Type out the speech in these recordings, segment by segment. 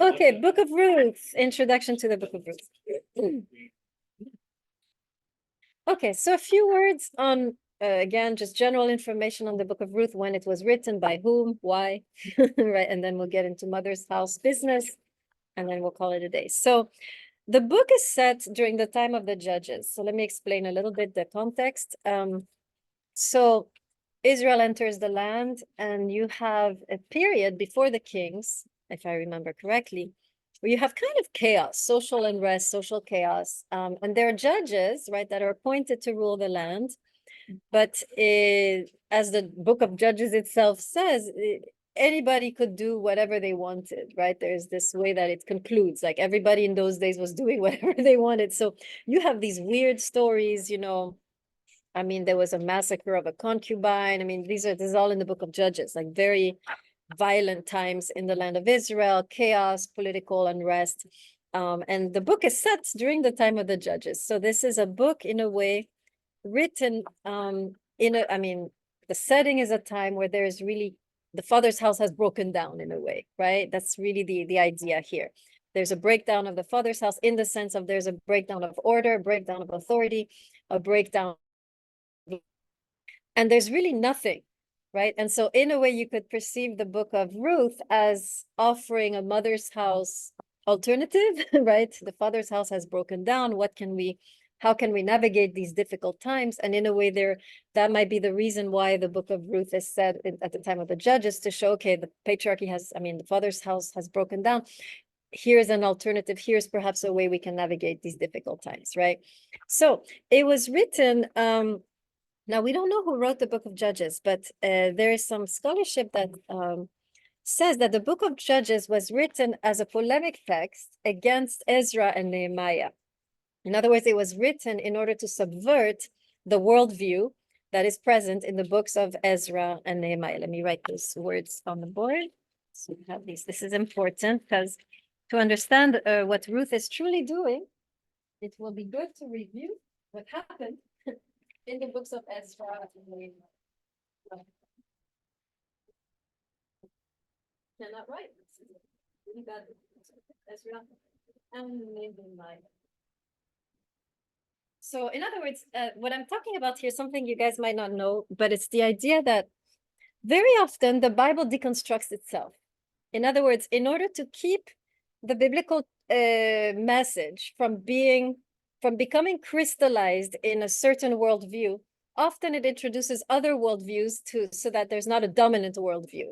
Okay, Book of Ruth, introduction to the Book of Ruth. Okay, so a few words on, again, just general information on the Book of Ruth, when it was written, by whom, why, right? And then we'll get into mother's house business, and then we'll call it a day. So the book is set during the time of the judges. So let me explain a little bit the context. So Israel enters the land, and you have a period before the kings, if I remember correctly, where you have kind of chaos, social unrest, social chaos. And there are judges, right, that are appointed to rule the land. But as the book of Judges itself says, anybody could do whatever they wanted, right? There's this way that it concludes, like everybody in those days was doing whatever they wanted. So you have these weird stories, you know. I mean, there was a massacre of a concubine. I mean, this is all in the book of Judges, like very violent times in the land of Israel, chaos, political unrest. And the book is set during the time of the judges. So this is a book in a way written I mean, the setting is a time where there is really, the father's house has broken down in a way, right? That's really the idea here. There's a breakdown of the father's house in the sense of there's a breakdown of order, breakdown of authority, a breakdown, and there's really nothing, right? And so in a way you could perceive the book of Ruth as offering a mother's house alternative, right? The father's house has broken down. How can we navigate these difficult times? And in a way that might be the reason why the book of Ruth is said at the time of the judges, to show, okay, the patriarchy the father's house has broken down. Here's an alternative. Here's perhaps a way we can navigate these difficult times, right? So it was written, now, we don't know who wrote the book of Judges, but there is some scholarship that says that the book of Judges was written as a polemic text against Ezra and Nehemiah. In other words, it was written in order to subvert the worldview that is present in the books of Ezra and Nehemiah. Let me write those words on the board. So we have these. This is important because to understand what Ruth is truly doing, it will be good to review what happened in the books of Ezra and Nehemiah. Cannot write. Really bad. Ezra and Nehemiah. So in other words, what I'm talking about here, something you guys might not know, but it's the idea that very often the Bible deconstructs itself. In other words, in order to keep the biblical message from becoming crystallized in a certain worldview, often it introduces other worldviews so that there's not a dominant worldview.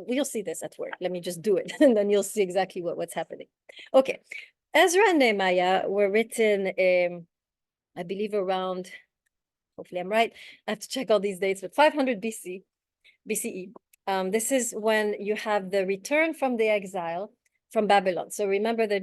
You'll see this at work. Let me just do it, and then you'll see exactly what's happening. Okay, Ezra and Nehemiah were written, I believe around, hopefully I'm right, I have to check all these dates, but 500 BCE. This is when you have the return from the exile from Babylon. So remember, the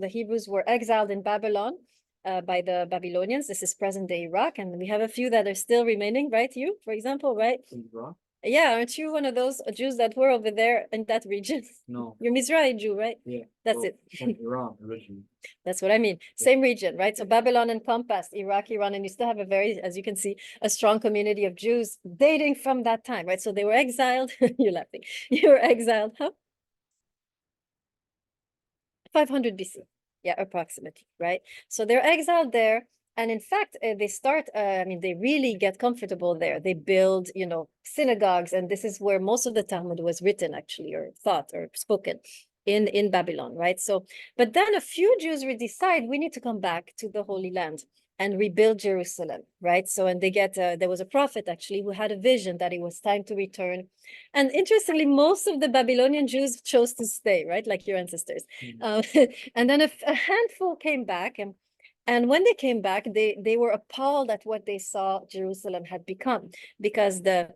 Hebrews were exiled in Babylon by the Babylonians. This is present-day Iraq, and we have a few that are still remaining, right? You, for example, right? Iraq? Yeah, aren't you one of those Jews that were over there in that region? No. You're Mizrahi Jew, right? Yeah. That's it. From Iran originally. That's what I mean. Yeah. Same region, right? So Babylon encompassed Iraq, Iran, and you still have as you can see, a strong community of Jews dating from that time, right? So they were exiled. You're laughing. You were exiled, huh? 500 BC. Yeah, approximately, right? So they're exiled there. And in fact, they start, they really get comfortable there. They build, synagogues. And this is where most of the Talmud was written, actually, or thought or spoken in Babylon, right? So, but then a few Jews would decide we need to come back to the Holy Land and rebuild Jerusalem, right? So, and they there was a prophet actually who had a vision that it was time to return. And interestingly, most of the Babylonian Jews chose to stay, right? Like your ancestors. And then a handful came back, and when they came back, they were appalled at what they saw Jerusalem had become, because the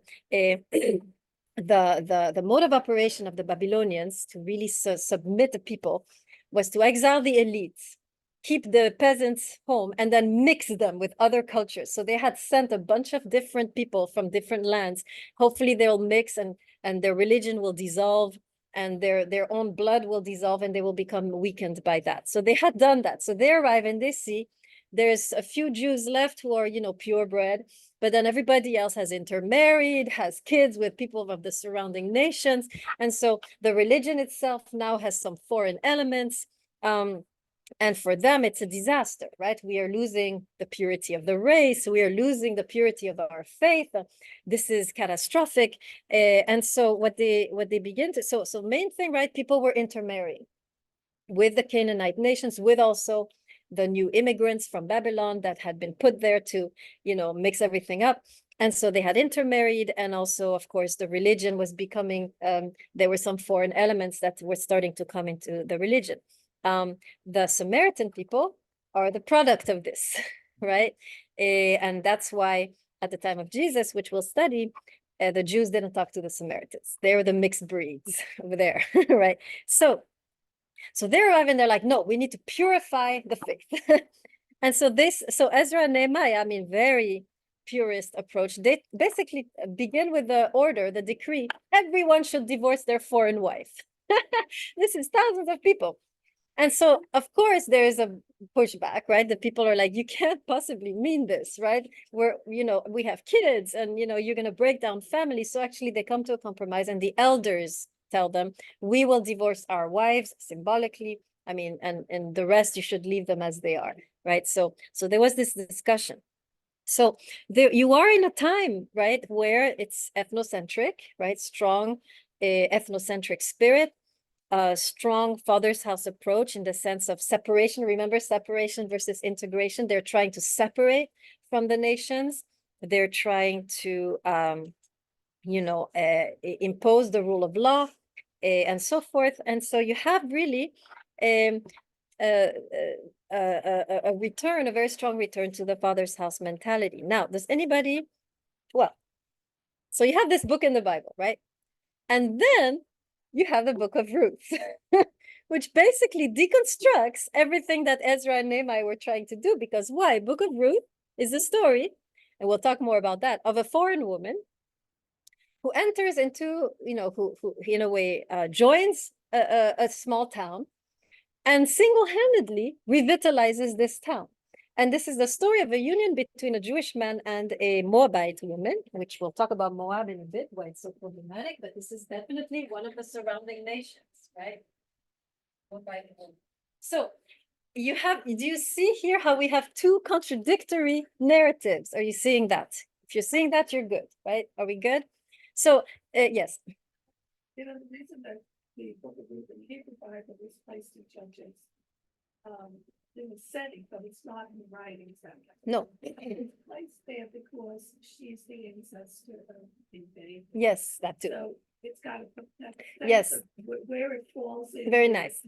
mode of operation of the Babylonians to really submit the people was to exile the elites, keep the peasants home, and then mix them with other cultures. So they had sent a bunch of different people from different lands. Hopefully they'll mix and their religion will dissolve, and their own blood will dissolve, and they will become weakened by that. So they had done that. So they arrive and they see there's a few Jews left who are, purebred, but then everybody else has intermarried, has kids with people of the surrounding nations. And so the religion itself now has some foreign elements. And for them, it's a disaster, right? We are losing the purity of the race. We are losing the purity of our faith. This is catastrophic. And so what they begin to, so main thing, right? People were intermarrying with the Canaanite nations, with also the new immigrants from Babylon that had been put there to, mix everything up. And so they had intermarried, and also, of course, the religion was becoming, there were some foreign elements that were starting to come into the religion. The Samaritan people are the product of this, right? And that's why at the time of Jesus, which we'll study, the Jews didn't talk to the Samaritans. They were the mixed breeds over there, right? So they're arriving, they're like, no, we need to purify the faith. And so Ezra and Nehemiah, very purist approach. They basically begin with the order, the decree, everyone should divorce their foreign wife. This is thousands of people. And so, of course, there is a pushback, right? The people are like, you can't possibly mean this, right? We have kids and, you're going to break down families. So actually they come to a compromise, and the elders tell them, we will divorce our wives symbolically. And the rest, you should leave them as they are, right? So there was this discussion. So you are in a time, right, where it's ethnocentric, right? Strong ethnocentric spirit. A strong father's house approach in the sense of separation. Remember, separation versus integration. They're trying to separate from the nations. They're trying to, impose the rule of law and so forth. And so you have really a return, a very strong return to the father's house mentality. Now, does anybody, so you have this book in the Bible, right? And then you have the book of Ruth, which basically deconstructs everything that Ezra and Nehemiah were trying to do. Because why? Book of Ruth is the story, and we'll talk more about that, of a foreign woman who enters into, who in a way joins a small town and single-handedly revitalizes this town. And this is the story of a union between a Jewish man and a Moabite woman, which we'll talk about Moab in a bit, why it's so problematic, but this is definitely one of the surrounding nations, right? So do you see here how we have two contradictory narratives? Are you seeing that? If you're seeing that, you're good, right? Are we good? So, yes. The reason that the book of Ruth in the Hebrew Bible is placed in Judges, in the setting, but it's not in the writings. No. It's placed there because she's the ancestor of David. Yes, that too. So it's got to that yes, where it falls in. Very nice.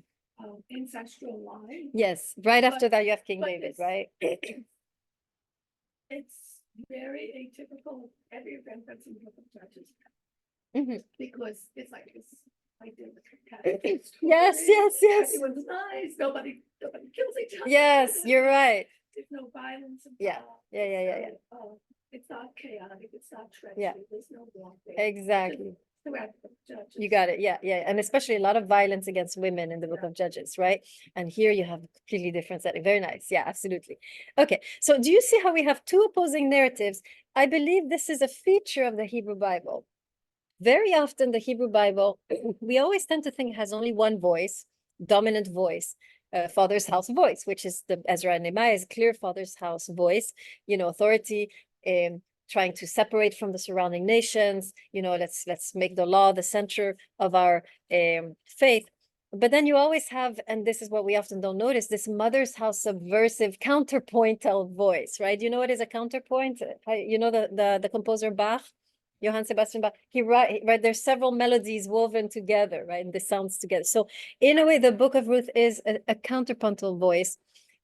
Ancestral line. Yes, right after that you have King David, right? It's very atypical every event that's in the book of Judges. Because it's like this. Yes. Everyone's nice. Nobody kills each other. Yes, you're right. There's no violence involved. Yeah. It's not chaotic. It's not treachery. Yeah. There's no warfare. Exactly. Judges. You got it. Yeah. And especially a lot of violence against women in the book of Judges, right? And here you have a completely different setting. Very nice. Yeah, absolutely. Okay. So do you see how we have two opposing narratives? I believe this is a feature of the Hebrew Bible. Very often the Hebrew Bible, we always tend to think it has only one voice, dominant voice, father's house voice, which is the Ezra and Nehemiah's clear father's house voice, authority, trying to separate from the surrounding nations, let's make the law the center of our faith. But then you always have, and this is what we often don't notice, this mother's house subversive counterpointal voice, right? You know what is a counterpoint? The composer Bach, Johann Sebastian Bach, right, there's several melodies woven together, right, and the sounds together. So in a way, the book of Ruth is a counterpuntal voice.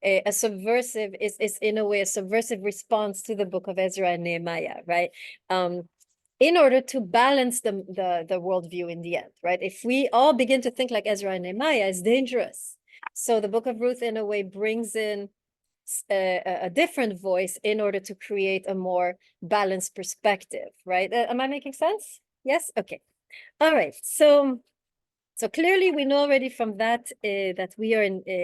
A subversive is in a way a subversive response to the book of Ezra and Nehemiah, right? In order to balance the worldview in the end, right? If we all begin to think like Ezra and Nehemiah, it's dangerous. So the book of Ruth in a way brings in a different voice in order to create a more balanced perspective, right? Am I making sense? Yes? Okay. All right. So clearly we know already from that that we are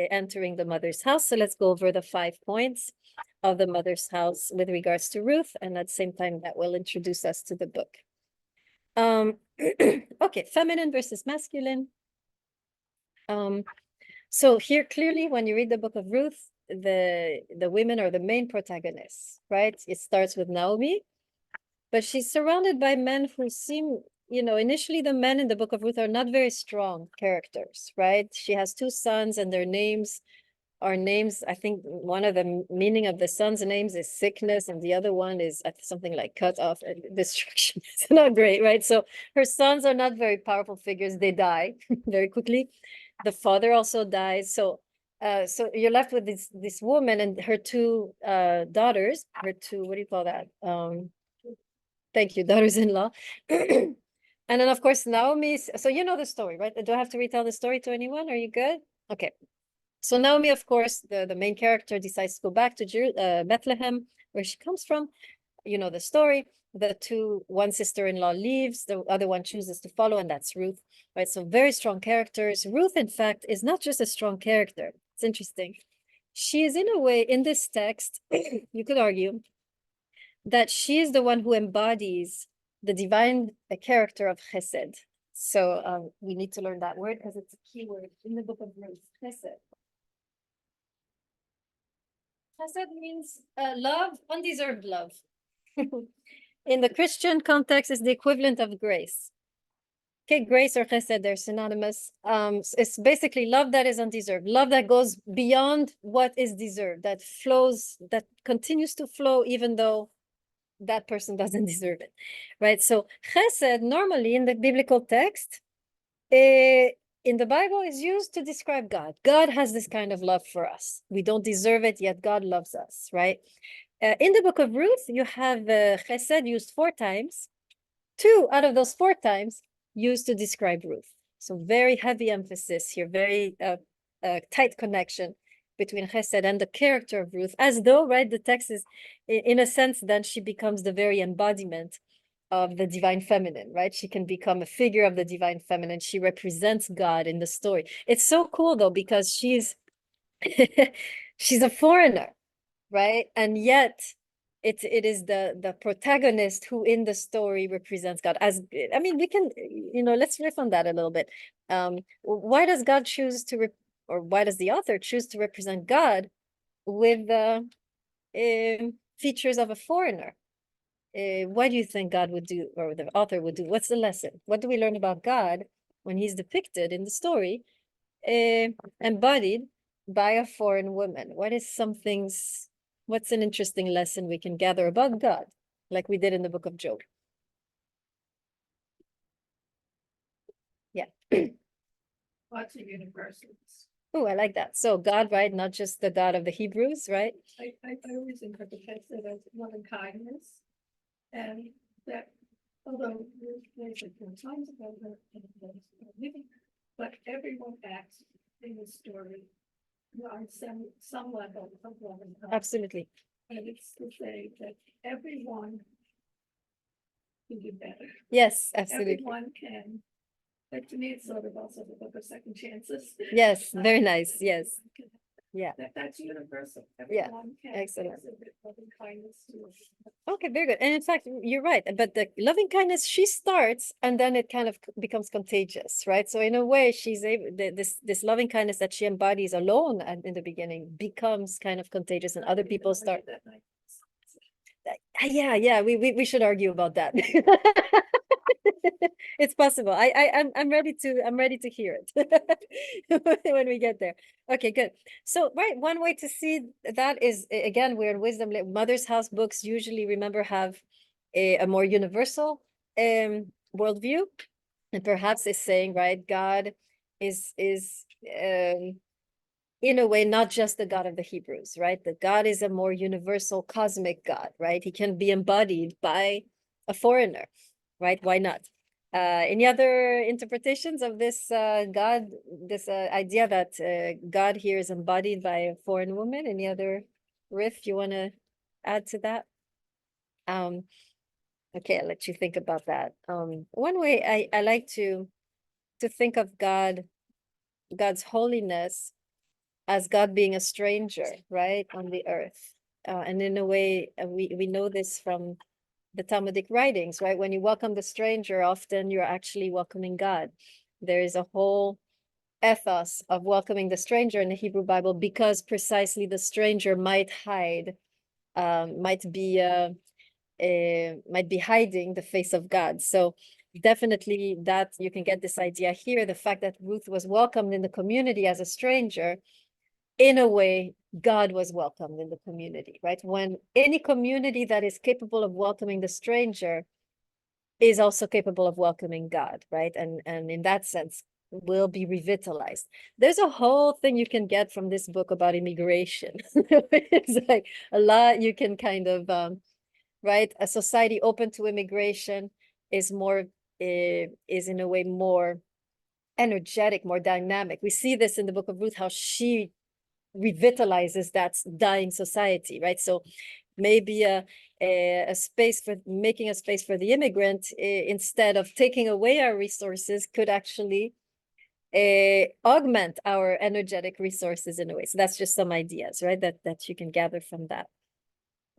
entering the mother's house. So let's go over the 5 points. of the mother's house with regards to Ruth, and at the same time that will introduce us to the book. Okay, feminine versus masculine. So here clearly, when you read the book of Ruth, the women are the main protagonists, right? It starts with Naomi, but she's surrounded by men who seem, initially the men in the book of Ruth are not very strong characters, right? She has two sons, and their names are names. I think one of the meaning of the son's names is sickness, and the other one is something like cut off and destruction. It's not great, right? So her sons are not very powerful figures. They die very quickly. The father also dies. So you're left with this woman and her two daughters, her two, what do you call that? Thank you, daughters-in-law. And then of course Naomi's, so you know the story, right? Do I have to retell the story to anyone? Are you good? Okay. So Naomi, of course, the main character decides to go back to Bethlehem, where she comes from. You know the story. One sister-in-law leaves, the other one chooses to follow, and that's Ruth, right? So very strong characters. Ruth, in fact, is not just a strong character. It's interesting. She is, in a way, in this text, you could argue that she is the one who embodies the divine character of Chesed. So we need to learn that word because it's a key word in the book of Ruth, Chesed. Chesed means love, undeserved love. In the Christian context, is the equivalent of grace. Okay, grace or chesed, they're synonymous. It's basically love that is undeserved, love that goes beyond what is deserved, that flows, that continues to flow even though that person doesn't deserve it, right? So chesed, normally in the biblical text, in the Bible, is used to describe God. God has this kind of love for us. We don't deserve it, yet God loves us, right? In the book of Ruth, you have chesed used 4 times. 2 out of those 4 times used to describe Ruth. So very heavy emphasis here, very tight connection between chesed and the character of Ruth, as though, right, the text is, in a sense, then she becomes the very embodiment of the divine feminine, right? She can become a figure of the divine feminine. She represents God in the story. It's so cool, though, because she's a foreigner, right? And yet it is the protagonist who in the story represents God. I mean, we can, let's riff on that a little bit. Why does God choose to, or why does the author choose to represent God with the features of a foreigner? Why do you think God would do, or the author would do? What's the lesson? What do we learn about God when he's depicted in the story, embodied by a foreign woman? What's an interesting lesson we can gather about God, like we did in the book of Job? Yeah. Lots of universals. Oh, I like that. So God, right? Not just the God of the Hebrews, right? I always interpret it as loving kindness, and that although there's times about her living, but everyone acts in the story on some level of loving kindness. Absolutely. And it's to say that everyone can do better. Yes, absolutely. Everyone can. Like to me, it's sort of also the book of second chances. Yes, very nice. Yes. Yeah. That's universal. Yeah, Everyone can excellent. exhibit loving kindness to us. Okay, very good. And in fact, you're right. But the loving kindness, she starts and then it kind of becomes contagious, right? So in a way, she's able, this loving kindness that she embodies alone in the beginning becomes kind of contagious, and other people start. Yeah, we should argue about that. It's possible. I'm ready to hear it when we get there. Okay, good. So, right, one way to see that is, again, we're in wisdom. Mother's House books usually, remember, have a more universal worldview, and perhaps is saying, right, God is in a way not just the God of the Hebrews, right? The God is a more universal cosmic God, right? He can be embodied by a foreigner, right? Why not? Any other interpretations of this God, this idea that God here is embodied by a foreign woman? Any other riff you want to add to that? Okay, I'll let you think about that. One way I like to think of God's holiness as God being a stranger, right, on the earth. And in a way, we know this from the Talmudic writings, right? When you welcome the stranger, often you're actually welcoming God. There is a whole ethos of welcoming the stranger in the Hebrew Bible because precisely the stranger might hide, might be hiding the face of God. So definitely that you can get this idea here. The fact that Ruth was welcomed in the community as a stranger, in a way, God was welcomed in the community, right? When any community that is capable of welcoming the stranger is also capable of welcoming God, right? And in that sense, will be revitalized. There's a whole thing you can get from this book about immigration. It's like a lot you can kind of right? A society open to immigration is more is in a way more energetic, more dynamic. We see this in the book of Ruth, how she revitalizes that dying society, right? So maybe a space for making a space for the immigrant instead of taking away our resources could actually augment our energetic resources in a way. So that's just some ideas, right? That you can gather from that.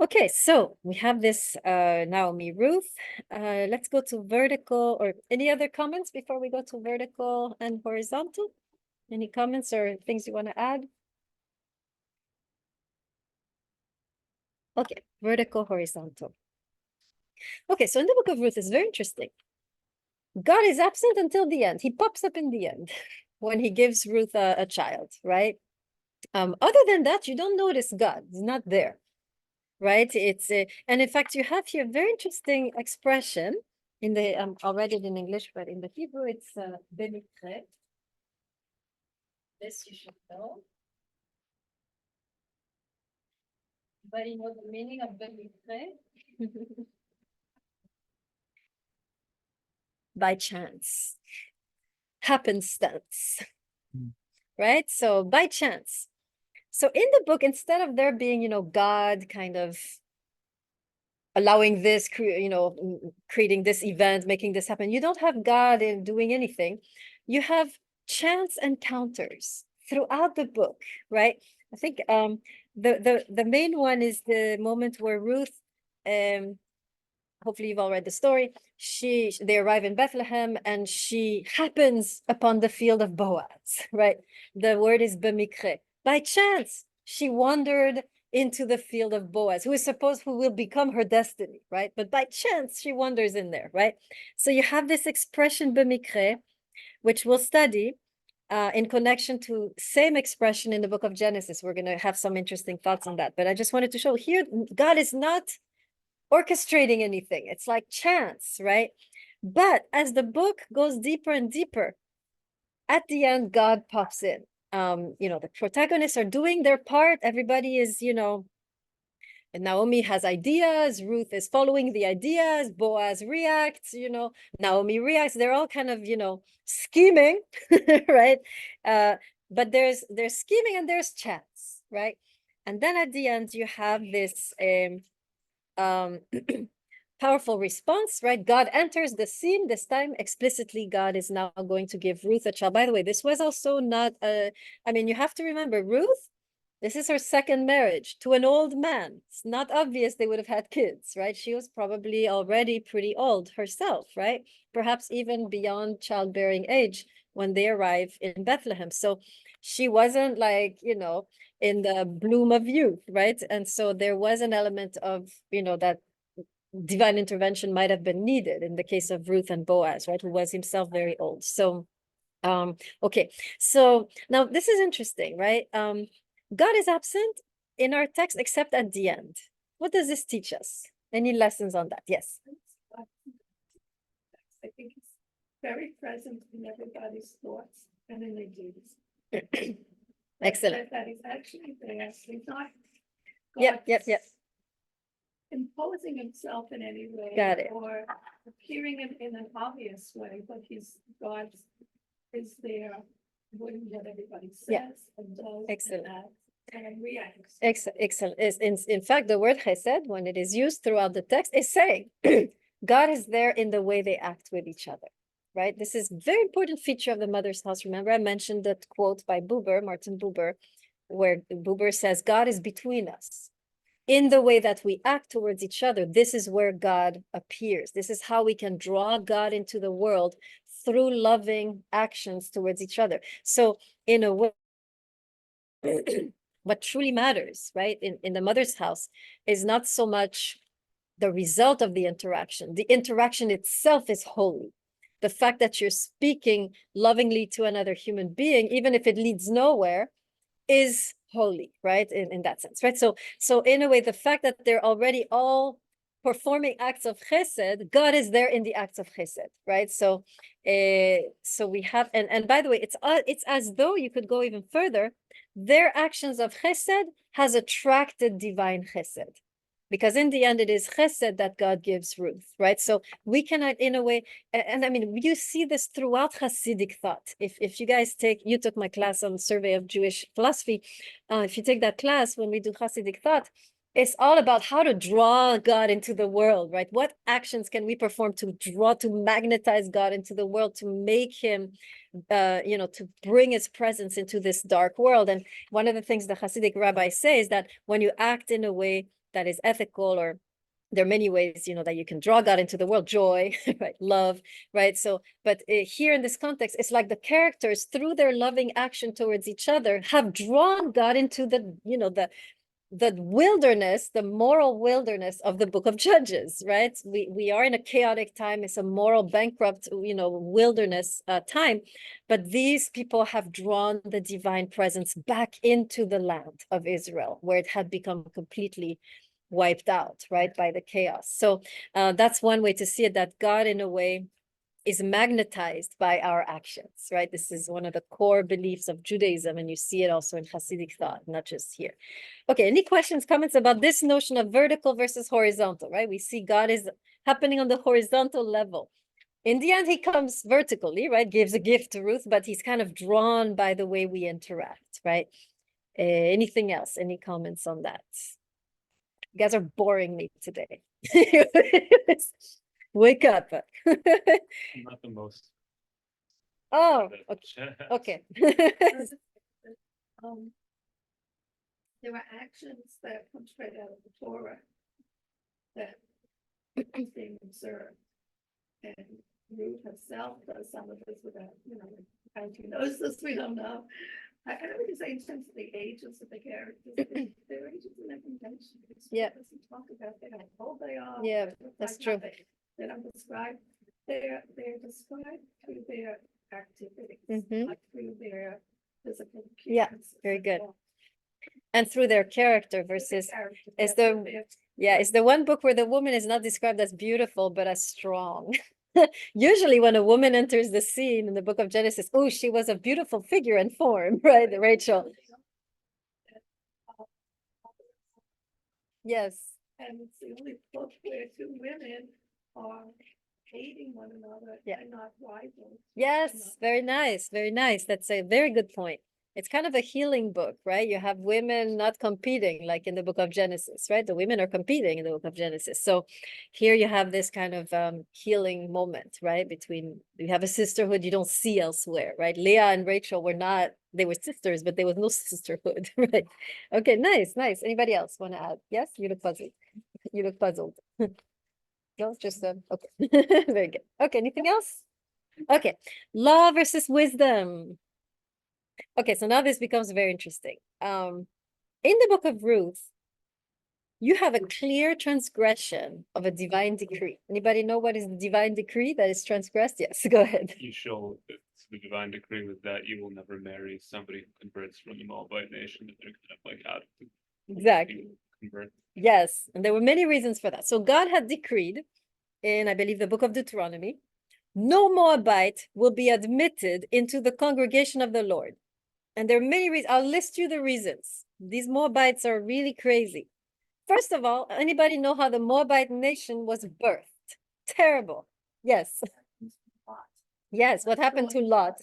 Okay, so we have this Naomi Ruth. Let's go to vertical, or any other comments before we go to vertical and horizontal? Any comments or things you want to add? Okay, vertical, horizontal. Okay, so in the book of Ruth, it's very interesting. God is absent until the end. He pops up in the end when he gives Ruth a child, right? Other than that, you don't notice God. He's not there, right? It's and in fact, you have here a very interesting expression in the I'll read it in English, but in the Hebrew, it's במקרה. This you should know. But you know the meaning of במקרה? By chance, happenstance, right? So by chance. So in the book, instead of there being, you know, God kind of allowing this, creating this event, making this happen, you don't have God in doing anything. You have chance encounters throughout the book, right? I think the main one is the moment where Ruth, hopefully you've all read the story. They arrive in Bethlehem and she happens upon the field of Boaz, right? The word is bemikre. By chance, she wandered into the field of Boaz, who will become her destiny, right? But by chance, she wanders in there, right? So you have this expression bemikre, which we'll study in connection to same expression in the book of Genesis. We're going to have some interesting thoughts on that. But I just wanted to show here, God is not orchestrating anything. It's like chance, right? But as the book goes deeper and deeper, at the end, God pops in. The protagonists are doing their part. Everybody is, and Naomi has ideas. Ruth is following the ideas. Boaz reacts, Naomi reacts. They're all kind of, scheming, right? But there's scheming and there's chance, right? And then at the end, you have this powerful response, right? God enters the scene. This time, explicitly, God is now going to give Ruth a child. By the way, this was also not you have to remember, Ruth, this is her second marriage to an old man. It's not obvious they would have had kids, right? She was probably already pretty old herself, right? Perhaps even beyond childbearing age when they arrive in Bethlehem. So she wasn't like, in the bloom of youth, right? And so there was an element of, that divine intervention might have been needed in the case of Ruth and Boaz, right? Who was himself very old. So, okay. So now this is interesting, right? God is absent in our text except at the end. What does this teach us? Any lessons on that? Yes. I think it's very present in everybody's thoughts and in their deeds. Excellent. That is actually there. It's not Yep. imposing himself in any way. Got it. Or appearing in an obvious way, but God is there when what everybody says and does. Excellent. And reacts. Excellent. In fact, the word chesed, when it is used throughout the text, is saying God is there in the way they act with each other, right? This is a very important feature of the mother's house. Remember, I mentioned that quote by Buber, Martin Buber, where Buber says, God is between us. in the way that we act towards each other, this is where God appears. This is how we can draw God into the world through loving actions towards each other. So in a way, what truly matters, right, in the mother's house is not so much the result of the interaction itself is holy. The fact that you're speaking lovingly to another human being, even if it leads nowhere, is holy, right? In that sense, right? So in a way, the fact that they're already all performing acts of chesed, God is there in the acts of chesed, right? So we have, and by the way, it's as though you could go even further. Their actions of chesed has attracted divine chesed, because in the end, it is chesed that God gives Ruth, right? So we cannot, in a way, and I mean, you see this throughout Hasidic thought. If you guys you took my class on Survey of Jewish Philosophy, if you take that class when we do Hasidic thought, it's all about how to draw God into the world, right? What actions can we perform to magnetize God into the world, to make him, to bring his presence into this dark world. And one of the things the Hasidic rabbis say is that when you act in a way that is ethical, or there are many ways, that you can draw God into the world, joy, right, love, right? So, but here in this context, it's like the characters, through their loving action towards each other, have drawn God into the wilderness, the moral wilderness of the book of Judges, right? We are in a chaotic time. It's a moral bankrupt, wilderness time, but these people have drawn the divine presence back into the land of Israel, where it had become completely wiped out, right, by the chaos. So that's one way to see it, that God, in a way, is magnetized by our actions, right? This is one of the core beliefs of Judaism, and you see it also in Hasidic thought, not just here. Okay, any questions, comments about this notion of vertical versus horizontal, right? We see God is happening on the horizontal level. In the end, he comes vertically, right? Gives a gift to Ruth, but he's kind of drawn by the way we interact, right? Anything else? Any comments on that? You guys are boring me today. Wake up. Not the most. Oh, okay. Um, there are actions that come straight out of the Torah that is being observed. And Ruth herself does some of this without, how she knows this, we don't know. I don't think it's in terms of the ages of the characters, their ages and their intention. Yeah. It doesn't talk about how old they are. Yeah, that's true. They don't describe, they're described through their activities, Mhm. not through their physical Yeah, appearances very and good. all. And through their character versus, is the one book where the woman is not described as beautiful, but as strong. Usually when a woman enters the scene in the book of Genesis, oh, she was a beautiful figure and form, right, Rachel? Yes. And it's the only book where two women are hating one another Yeah. and not rivals. Yes, very nice, very nice. That's a very good point. It's kind of a healing book, right? You have women not competing like in the book of Genesis, right? The women are competing in the book of Genesis. So here you have this kind of healing moment, right? Between, you have a sisterhood you don't see elsewhere, right? Leah and Rachel were not, they were sisters, but there was no sisterhood, right? Okay, nice, nice. Anybody else want to add? Yes, you look puzzled. You look puzzled. No, just okay. Very good. Okay, anything else? Okay, law versus wisdom. Okay, so now this becomes very interesting. In the book of Ruth, you have a clear transgression of a divine decree. Anybody know what is the divine decree that is transgressed? Yes, go ahead. You show that the divine decree was that you will never marry somebody who converts from the Moabite nation, that they're kind of like out of Exactly. convert. Yes, and there were many reasons for that. So God had decreed in, I believe, the book of Deuteronomy, no Moabite will be admitted into the congregation of the Lord. And there are many reasons. I'll list you the reasons. These Moabites are really crazy. First of all, anybody know how the Moabite nation was birthed? Terrible. Yes. Yes. What happened to Lot?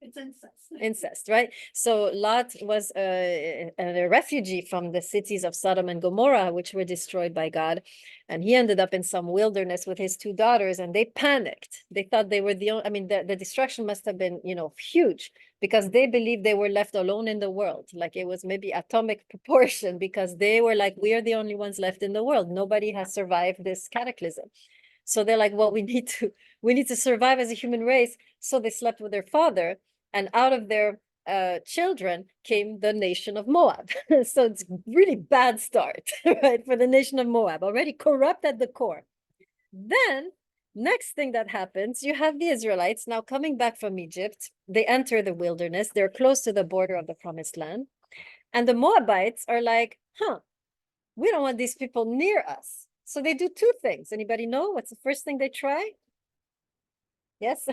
It's incest. incest, right? So Lot was a refugee from the cities of Sodom and Gomorrah, which were destroyed by God. And he ended up in some wilderness with his two daughters, and they panicked. They thought they were the only, I mean, the destruction must have been, huge, because they believed they were left alone in the world. Like it was maybe atomic proportion, because they were like, we are the only ones left in the world. Nobody has survived this cataclysm. So they're like, well, we need to survive as a human race. So they slept with their father, and out of their children came the nation of Moab. So it's really bad start, right, for the nation of Moab, already corrupt at the core. Then next thing that happens, you have the Israelites now coming back from Egypt. They enter the wilderness. They're close to the border of the promised land. And the Moabites are like, we don't want these people near us. So they do two things. Anybody know what's the first thing they try? Yes.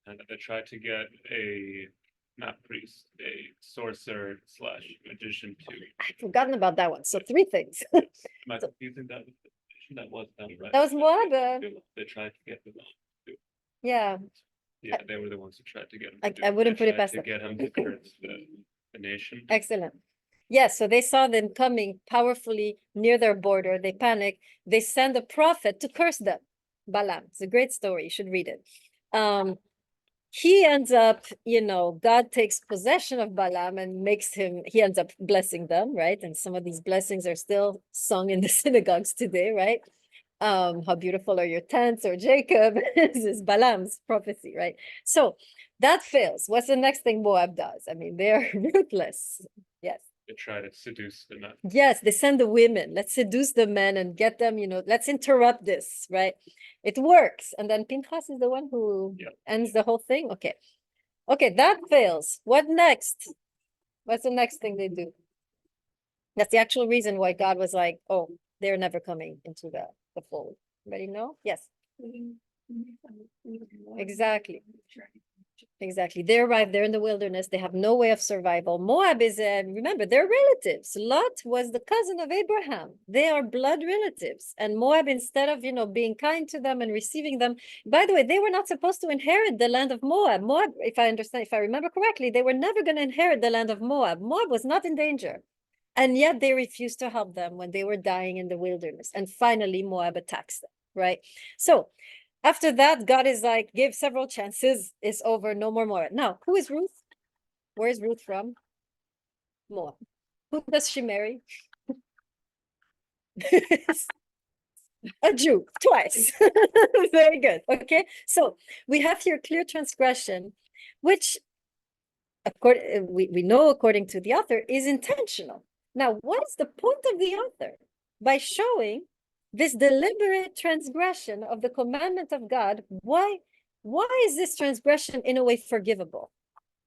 And they tried to get a not priest, a sorcerer slash magician to. I've forgotten about that one. So three things. Am I confusing that with the magician? That was them, right? That was Moab. They tried to get them on. Yeah. Yeah, they were the ones who tried to get him. I wouldn't put it tried past to them. get him to curse the nation. Excellent. Yes, so they saw them coming powerfully near their border. They panic. They send a prophet to curse them. Balaam. It's a great story. You should read it. He ends up, God takes possession of Balaam and he ends up blessing them, right? And some of these blessings are still sung in the synagogues today, right? How beautiful are your tents, or Jacob. This is Balaam's prophecy, right? So that fails. What's the next thing Moab does? I mean, they're ruthless. Yes. They try to seduce the men. Yes, they send the women. Let's seduce the men and get them, let's interrupt this, right? It works. And then Pinchas is the one who ends the whole thing. Okay. Okay, that fails. What next? What's the next thing they do? That's the actual reason why God was like, oh, they're never coming into the fold. Anybody know? Yes. Exactly. Exactly. They arrive, they're in the wilderness, they have no way of survival. Moab is, remember, they're relatives. Lot was the cousin of Abraham. They are blood relatives. And Moab, instead of, being kind to them and receiving them, by the way, they were not supposed to inherit the land of Moab. Moab, if I remember correctly, they were never going to inherit the land of Moab. Moab was not in danger. And yet they refused to help them when they were dying in the wilderness. And finally, Moab attacks them, right? So after that, God is like, give several chances. It's over. No more Moab. Now, who is Ruth? Where is Ruth from? Moab. Who does she marry? A Jew, twice. Very good. Okay. So we have here clear transgression, which we know according to the author is intentional. Now, what is the point of the author? By showing this deliberate transgression of the commandment of God, why is this transgression in a way forgivable?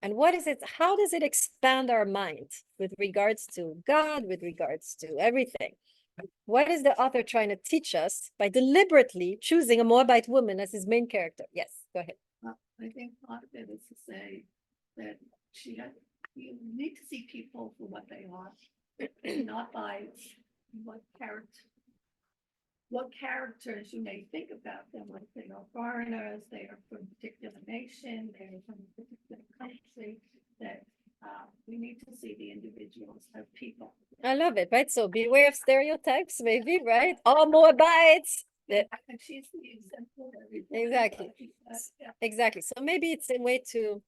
And what is it? How does it expand our mind with regards to God, with regards to everything? What is the author trying to teach us by deliberately choosing a Moabite woman as his main character? Yes, go ahead. I think part of it is to say that you need to see people for what they are, not by what characters you may think about them, like they are foreigners, they are from a particular nation, they are from a particular country, that we need to see the individuals as people. I love it, right? So beware of stereotypes, maybe, right? All Moabites. And she's the exemplary. Exactly. Exactly. So maybe it's a way to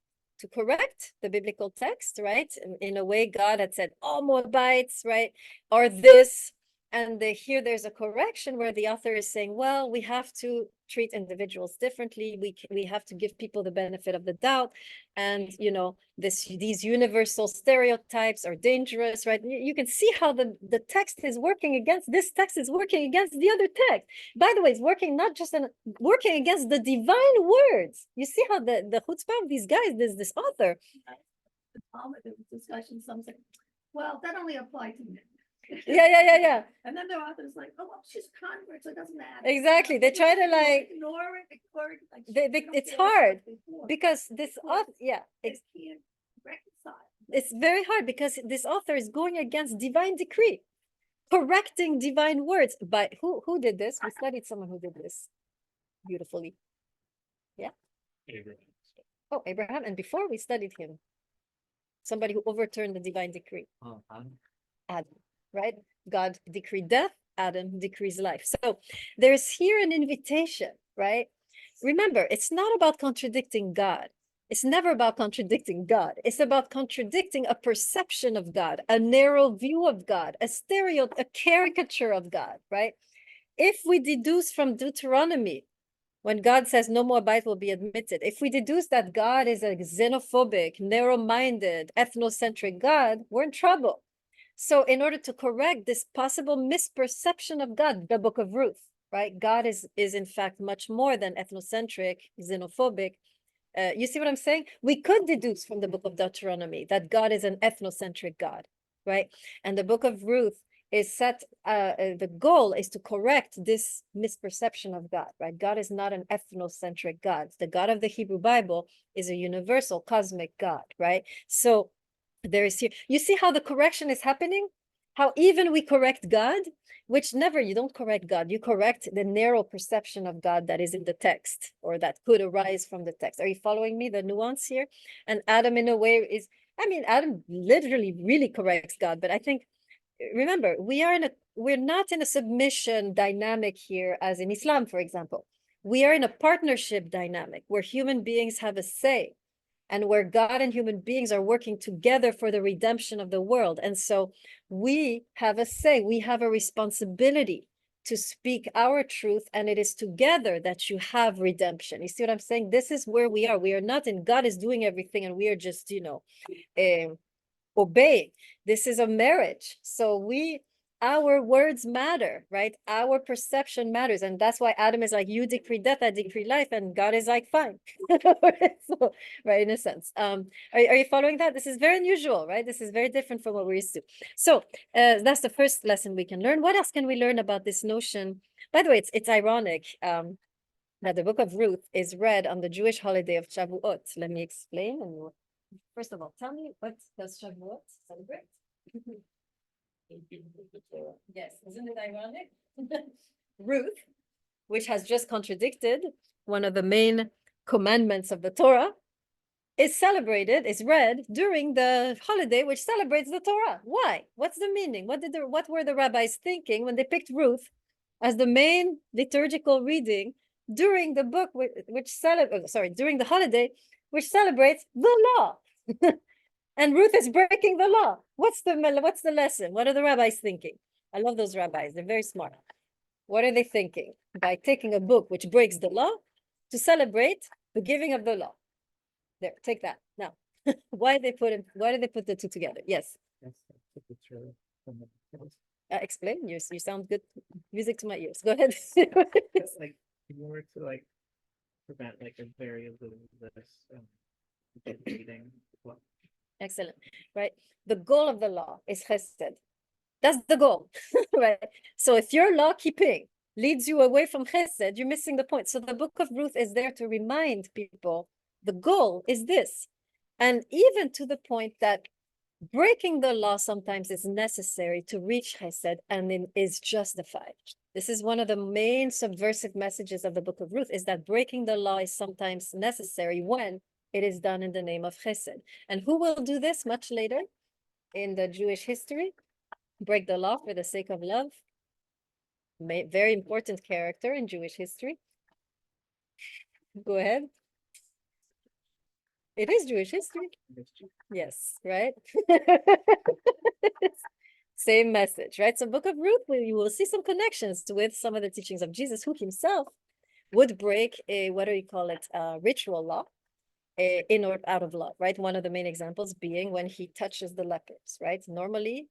correct the biblical text, right? In a way, God had said, all Moabites, right, are this. And here there's a correction where the author is saying, well, we have to treat individuals differently. We have to give people the benefit of the doubt. And, these universal stereotypes are dangerous, right? You can see how the text is working against, this text is working against the other text. By the way, it's working working against the divine words. You see how the chutzpah of these guys, this author. There was discussion, some say, well, that only applied to men. Yeah. And then the author's like, oh, well, she's convert, so it doesn't matter. Exactly. They try to ignore it. It's hard because this author, can't reconcile. It's very hard because this author is going against divine decree, correcting divine words. But who did this? We studied someone who did this beautifully. Yeah. Abraham. Oh, Abraham, and before we studied him, somebody who overturned the divine decree. Adam, right? God decreed death, Adam decrees life. So there's here an invitation, right? Remember, it's not about contradicting God. It's never about contradicting God. It's about contradicting a perception of God, a narrow view of God, a caricature of God, right? If we deduce from Deuteronomy, when God says no Moabite will be admitted, if we deduce that God is a xenophobic, narrow-minded, ethnocentric God, we're in trouble. So in order to correct this possible misperception of God, the book of Ruth, right? God is in fact much more than ethnocentric, xenophobic. You see what I'm saying? We could deduce from the book of Deuteronomy that God is an ethnocentric God, right? And the book of Ruth is the goal is to correct this misperception of God, right? God is not an ethnocentric God. The God of the Hebrew Bible is a universal cosmic God, right? So there is here, you see how the correction is happening? How even we correct God, which never, you don't correct God, you correct the narrow perception of God that is in the text or that could arise from the text. Are you following me, the nuance here? And Adam in a way is, I mean, Adam literally really corrects God, but I think, remember, we're not in a submission dynamic here as in Islam, for example. We are in a partnership dynamic where human beings have a say and where God and human beings are working together for the redemption of the world. And so we have a say, we have a responsibility to speak our truth, and it is together that you have redemption. You see what I'm saying? This is where we are. We are not in God is doing everything and we are just, obeying. This is a marriage. So our words matter, right? Our perception matters. And that's why Adam is like, you decree death, I decree life. And God is like, fine. So, right, in a sense. Are you following that? This is very unusual, right? This is very different from what we're used to. So that's the first lesson we can learn. What else can we learn about this notion? By the way, it's ironic that the book of Ruth is read on the Jewish holiday of Shavuot. Let me explain. And first of all, tell me, what does Shavuot celebrate? Yes, isn't it ironic? Ruth, which has just contradicted one of the main commandments of the Torah, is celebrated, is read during the holiday which celebrates the Torah. Why? What's the meaning? What were the rabbis thinking when they picked Ruth as the main liturgical reading during the book during the holiday which celebrates the law? And Ruth is breaking the law. What's the lesson? What are the rabbis thinking? I love those rabbis. They're very smart. What are they thinking? By taking a book which breaks the law to celebrate the giving of the law. There, take that. Now, why did they put the two together? Yes. Explain. You sound good. Music to my ears. Go ahead. It's like in order to like prevent like a very reading. Excellent. Right. The goal of the law is chesed. That's the goal, right? So if your law keeping leads you away from chesed, you're missing the point. So the book of Ruth is there to remind people the goal is this. And even to the point that breaking the law sometimes is necessary to reach chesed and then is justified. This is one of the main subversive messages of the book of Ruth, is that breaking the law is sometimes necessary when it is done in the name of chesed. And who will do this much later in the Jewish history? Break the law for the sake of love. Very important character in Jewish history. Go ahead. It is Jewish history. Yes, right? Same message, right? So Book of Ruth, you will see some connections with some of the teachings of Jesus, who himself would break a, what do you call it, ritual law, in or out of love, right? One of the main examples being when he touches the lepers, right? Normally,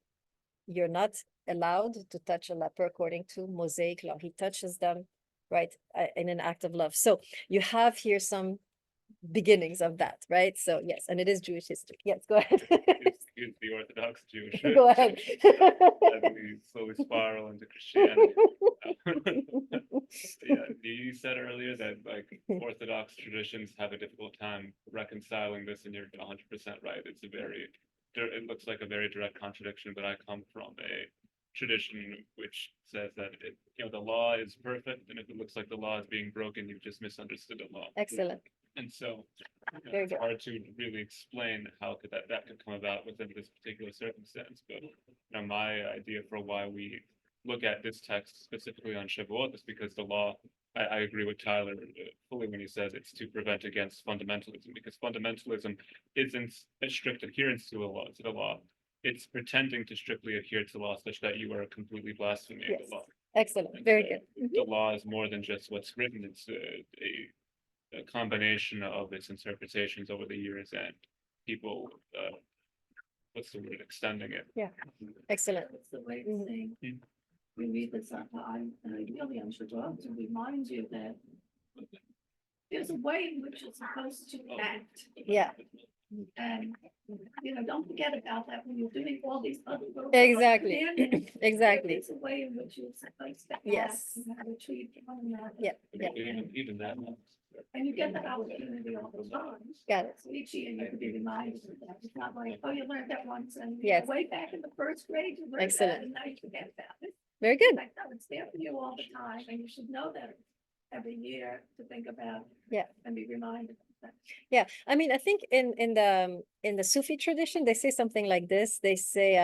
you're not allowed to touch a leper according to Mosaic law. He touches them, right, in an act of love. So you have here some beginnings of that, right? So yes, and it is Jewish history. Yes, go ahead. Here's the Orthodox Jewish. Go ahead. As we slowly spiral into Christianity. Yeah, you said earlier that like Orthodox traditions have a difficult time reconciling this, and you're 100% right. It looks like a very direct contradiction, but I come from a tradition which says that the law is perfect, and if it looks like the law is being broken, you've just misunderstood the law. Excellent. And so Very It's good. hard to really explain how could that could come about within this particular circumstance, but my idea for why we look at this text specifically on Shavuot is because the law. I agree with Tyler fully when he says it's to prevent against fundamentalism, because fundamentalism isn't a strict adherence to the law. It's pretending to strictly adhere to the law such that you are completely blaspheming Yes. the law. Excellent. And Very so good. the law is more than just what's written. It's a combination of its interpretations over the years and people, what's the word, extending it. Excellent. It's the way Mhm. of saying, Mhm. we read this up, and ideally I'm sure to remind you that there's a way in which you're supposed to act. Yeah. And, don't forget about that when you're doing all these other little. Exactly. commandments. Exactly. There's a way in which you're supposed to act. Yes. And how to treat one another. Yeah. Yeah. Even that. And you get that opportunity all the time. Got it. So each year you could be reminded of that. It's not like, oh, you learned that once and Yes. way back in the first grade, you learned Excellent. that and now you forget about it. Very good. Like, no, it's there for you all the time and you should know that every year to think about. Yeah. And be reminded of that. Yeah, I mean, I think in the Sufi tradition, they say something like this. They say,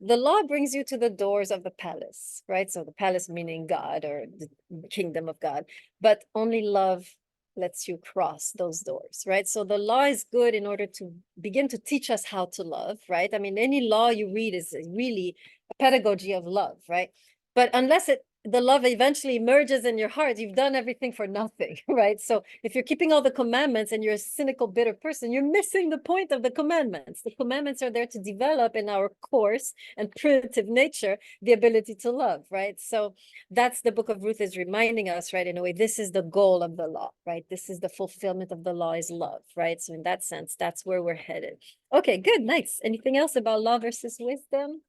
the law brings you to the doors of the palace, right? So the palace meaning God or the kingdom of God, but only love lets you cross those doors, right? So the law is good in order to begin to teach us how to love, right? I mean, any law you read is really a pedagogy of love, right? But unless the love eventually emerges in your heart, you've done everything for nothing, right? So if you're keeping all the commandments and you're a cynical, bitter person, you're missing the point of the commandments. The commandments are there to develop in our coarse and primitive nature the ability to love, right? So that's the book of Ruth is reminding us, right? In a way, this is the goal of the law, right? This is the fulfillment of the law is love, right? So in that sense, that's where we're headed. Okay, good, nice. Anything else about law versus wisdom?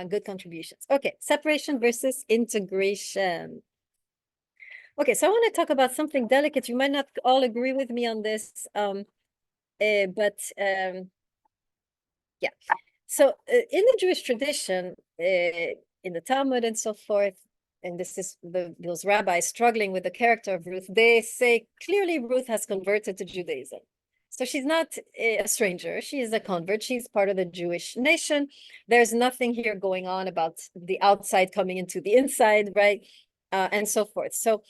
Good contributions. Okay, separation versus integration. Okay, so I want to talk about something delicate. You might not all agree with me on this, but yeah. So in the Jewish tradition, in the Talmud and so forth, and this is those rabbis struggling with the character of Ruth, they say clearly Ruth has converted to Judaism. So she's not a stranger. She is a convert. She's part of the Jewish nation. There's nothing here going on about the outside coming into the inside, right? And so forth. So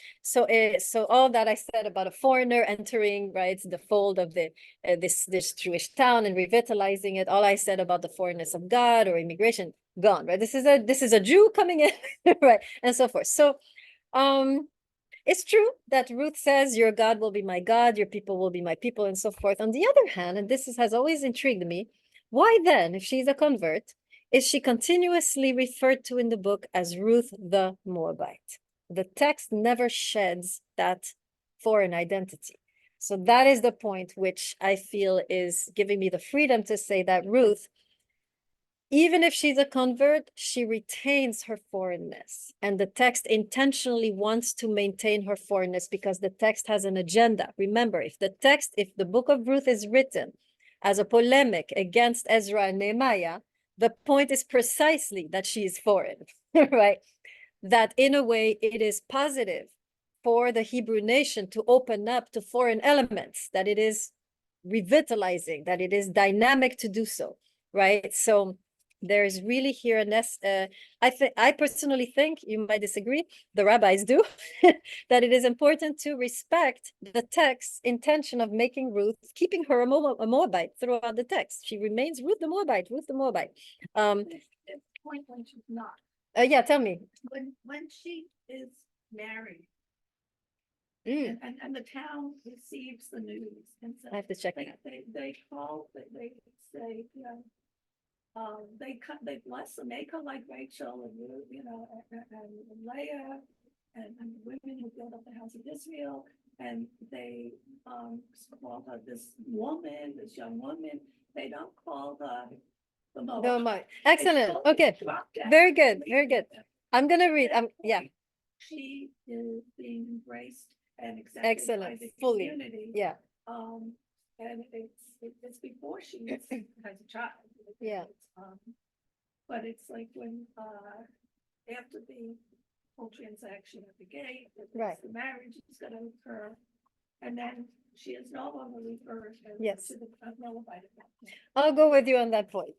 all that I said about a foreigner entering, right, the fold of the this Jewish town and revitalizing it, all I said about the foreignness of God or immigration, gone, right? This is a Jew coming in, right, and so forth. So, it's true that Ruth says, your God will be my God, your people will be my people, and so forth. On the other hand, and has always intrigued me, why then, if she's a convert, is she continuously referred to in the book as Ruth the Moabite? The text never sheds that foreign identity. So that is the point which I feel is giving me the freedom to say that Ruth, even if she's a convert, she retains her foreignness. And the text intentionally wants to maintain her foreignness because the text has an agenda. Remember, if the book of Ruth is written as a polemic against Ezra and Nehemiah, the point is precisely that she is foreign, right? That in a way it is positive for the Hebrew nation to open up to foreign elements, that it is revitalizing, that it is dynamic to do so, right? So there is really here I personally think, you might disagree, the rabbis do, that it is important to respect the text's intention of making Ruth, keeping her a Moabite throughout the text. She remains Ruth the Moabite, Ruth the Moabite. At the point when she's not, Yeah, tell me. when she is married Mm, and the town receives the news and so I have to check they, that. they call, they say, they bless them, make her like Rachel and Ruth, and Leah and the women who built up the house of Israel. And they call her this young woman. They don't call her the Moabite. Excellent. Okay. Very good. Very good. I'm gonna read. Yeah. She is being embraced and accepted Excellent. by the Fully. community. Yeah. And it's before she has a child. Yeah. But it's like when after the whole transaction at the gate, Right. the marriage is gonna occur, and then she is no longer referred Yes. to the Moabite at that point. I'll go with you on that point.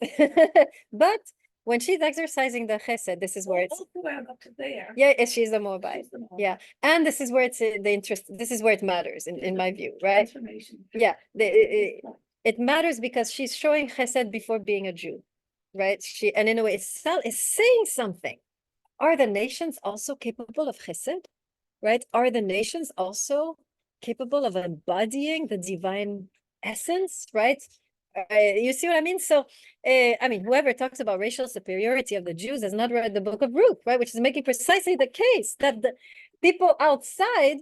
But when she's exercising the chesed, this is where it's, All throughout up to there. yeah, she's a Moabite. she's the Moabite. Yeah, and this is where it's the interest, this is where it matters in my view, right? Transformation. Yeah, it matters because she's showing chesed before being a Jew, right? And in a way, it's saying something. Are the nations also capable of chesed, right? Are the nations also capable of embodying the divine essence, right? You see what I mean? So, I mean, whoever talks about racial superiority of the Jews has not read the book of Ruth, right? Which is making precisely the case that the people outside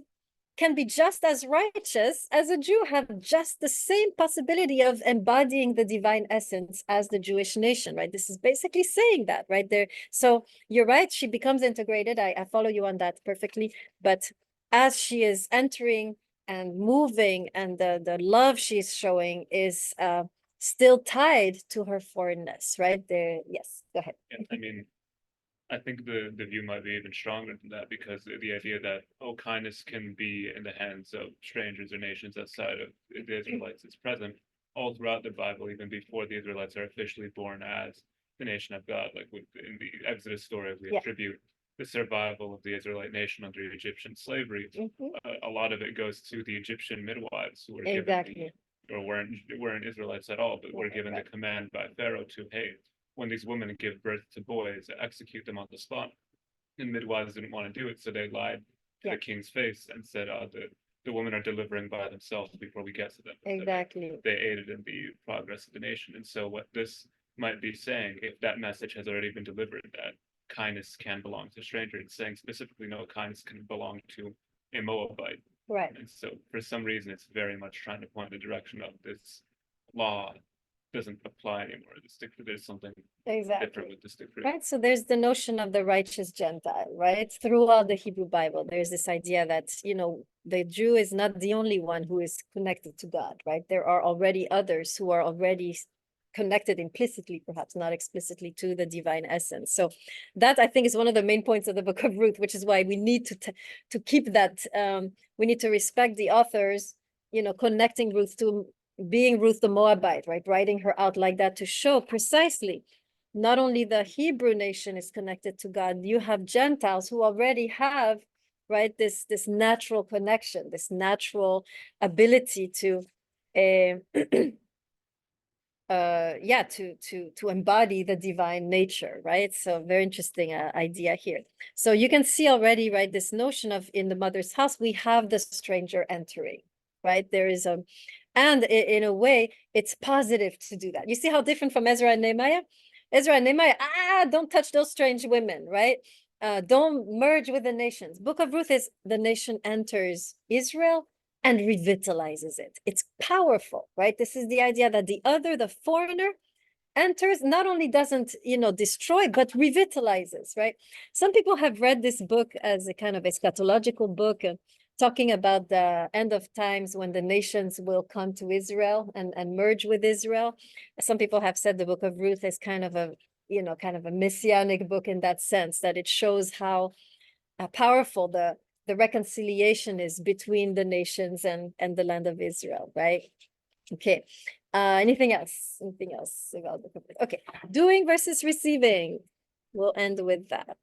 can be just as righteous as a Jew, have just the same possibility of embodying the divine essence as the Jewish nation, right? This is basically saying that, right there. So you're right, she becomes integrated. I follow you on that perfectly. But as she is entering and moving, and the love she's showing is still tied to her foreignness, right? There, yes, go ahead. Yeah, I mean, I think the view might be even stronger than that, because the idea that, oh, kindness can be in the hands of strangers or nations outside of the Israelites is present all throughout the Bible, even before the Israelites are officially born as the nation of God. Like in the Exodus story, we Yeah. attribute the survival of the Israelite nation under Egyptian slavery. Mhm. A lot of it goes to the Egyptian midwives who were Exactly. given or weren't Israelites at all, but were given the command by Pharaoh to, hey, when these women give birth to boys, execute them on the spot. And midwives didn't want to do it, so they lied to Yeah. the king's face and said, the women are delivering by themselves before we get to them. Exactly. They aided in the progress of the nation. And so what this might be saying, if that message has already been delivered, that kindness can belong to a stranger, it's saying specifically, no, kindness can belong to a Moabite. Right. And so for some reason, it's very much trying to point the direction of this law doesn't apply anymore. There's something Exactly. different with this decree. Right, so there's the notion of the righteous Gentile, right? Throughout the Hebrew Bible, there's this idea that, the Jew is not the only one who is connected to God, right? There are already others who are already connected implicitly, perhaps not explicitly, to the divine essence. So that, I think, is one of the main points of the book of Ruth, which is why we need to keep that, we need to respect the authors, connecting Ruth to being Ruth the Moabite, right? Writing her out like that to show precisely not only the Hebrew nation is connected to God, you have Gentiles who already have, right, this natural connection, this natural ability to to embody the divine nature, right? So very interesting idea here. So you can see already, right, this notion of in the mother's house, we have the stranger entering, right? There is and in a way, it's positive to do that. You see how different from Ezra and Nehemiah? Ezra and Nehemiah, don't touch those strange women, right? Don't merge with the nations. Book of Ruth is the nation enters Israel and revitalizes it. It's powerful, right? This is the idea that the other, the foreigner, enters, not only doesn't, destroy, but revitalizes, right? Some people have read this book as a kind of eschatological book, talking about the end of times when the nations will come to Israel and merge with Israel. Some people have said the book of Ruth is kind of a, kind of a messianic book in that sense, that it shows how powerful the reconciliation is between the nations and the land of Israel, right? Okay. Anything else? Anything else about the conflict? Okay. Doing versus receiving. We'll end with that.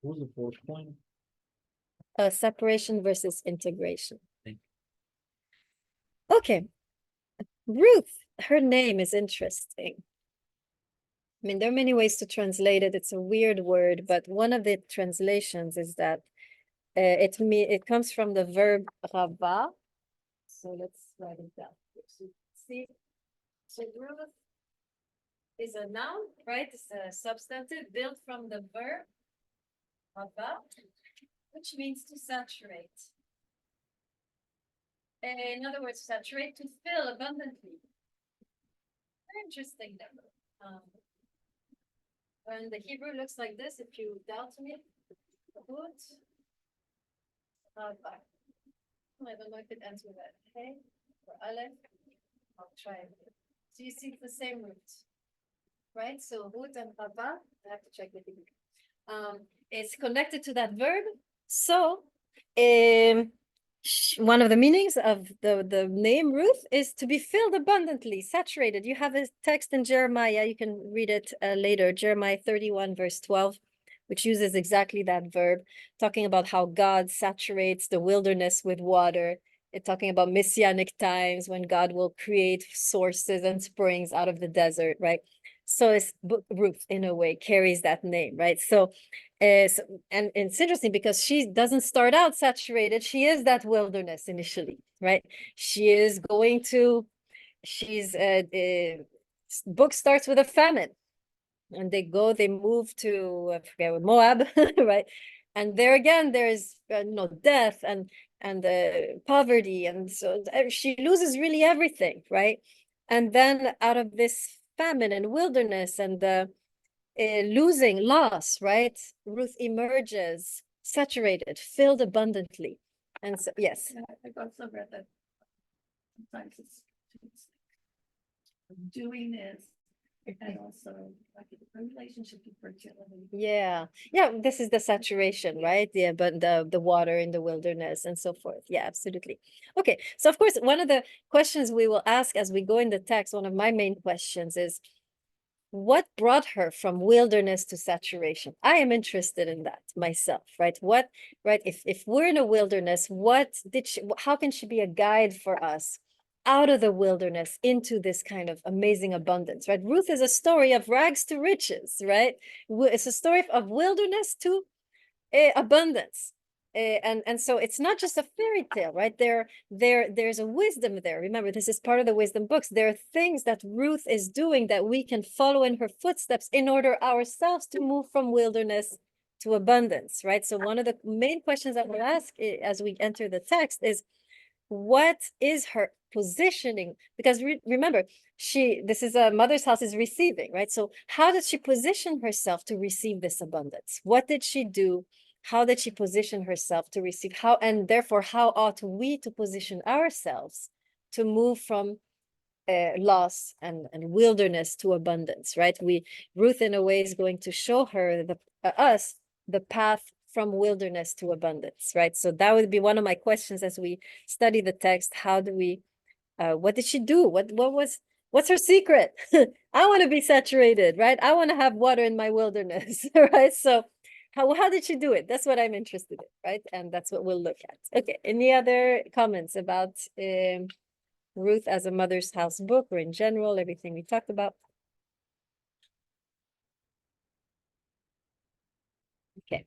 What was the fourth point? Separation versus integration. Thank Okay. Ruth, her name is interesting. I mean, there are many ways to translate it. It's a weird word, but one of the translations is that it comes from the verb rava. So let's write it down. So, see, so Ruth is a noun, right? It's a substantive built from the verb rava, which means to saturate. In other words, saturate, to fill abundantly. Very interesting there. And the Hebrew looks like this, if you doubt me. I don't know if it ends with a hey or aleph. I'll try it. So you see it's the same root, right? So root and rava, I have to check the Hebrew. It's connected to that verb So, one of the meanings of the name Ruth is to be filled abundantly, saturated. You have a text in Jeremiah, you can read it later, Jeremiah 31 verse 12, which uses exactly that verb, talking about how God saturates the wilderness with water. It's talking about messianic times when God will create sources and springs out of the desert, right? So it's Ruth, in a way, carries that name, right? So and it's interesting because she doesn't start out saturated. She is that wilderness initially, right? She is going to, she's, book starts with a famine. And they move to, I forget, Moab, right? And there again, there's death and poverty. And so she loses really everything, right? And then out of this famine and wilderness and the losing loss, right? Ruth emerges saturated, filled abundantly. And so, yes. Yeah, I've also read that sometimes it's doing this and also like a relationship to fertility. Yeah. This is the saturation, right? Yeah, but the water in the wilderness and so forth. Yeah, absolutely. Okay. So of course, one of the questions we will ask as we go in the text, one of my main questions is, what brought her from wilderness to saturation? I am interested in that myself, right? Right? If we're in a wilderness, how can she be a guide for us out of the wilderness into this kind of amazing abundance, right? Ruth is a story of rags to riches, right? It's a story of wilderness to abundance. And so it's not just a fairy tale, right? There's a wisdom there. Remember, this is part of the wisdom books. There are things that Ruth is doing that we can follow in her footsteps in order ourselves to move from wilderness to abundance, right? So one of the main questions I will ask as we enter the text is, what is her positioning? Because remember, this is a mother's house is receiving, right? So how did she position herself to receive this abundance? What did she do? How did she position herself to receive? How, and therefore, how ought we to position ourselves to move from loss and wilderness to abundance, right? Ruth, in a way, is going to show her us the path from wilderness to abundance, right? So that would be one of my questions as we study the text. How do we, what did she do? What's her secret? I want to be saturated, right? I want to have water in my wilderness, right? So how did she do it? That's what I'm interested in, right? And that's what we'll look at. Okay, any other comments about Ruth as a mother's house book, or in general, everything we talked about? Okay.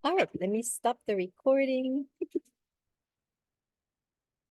All right, let me stop the recording.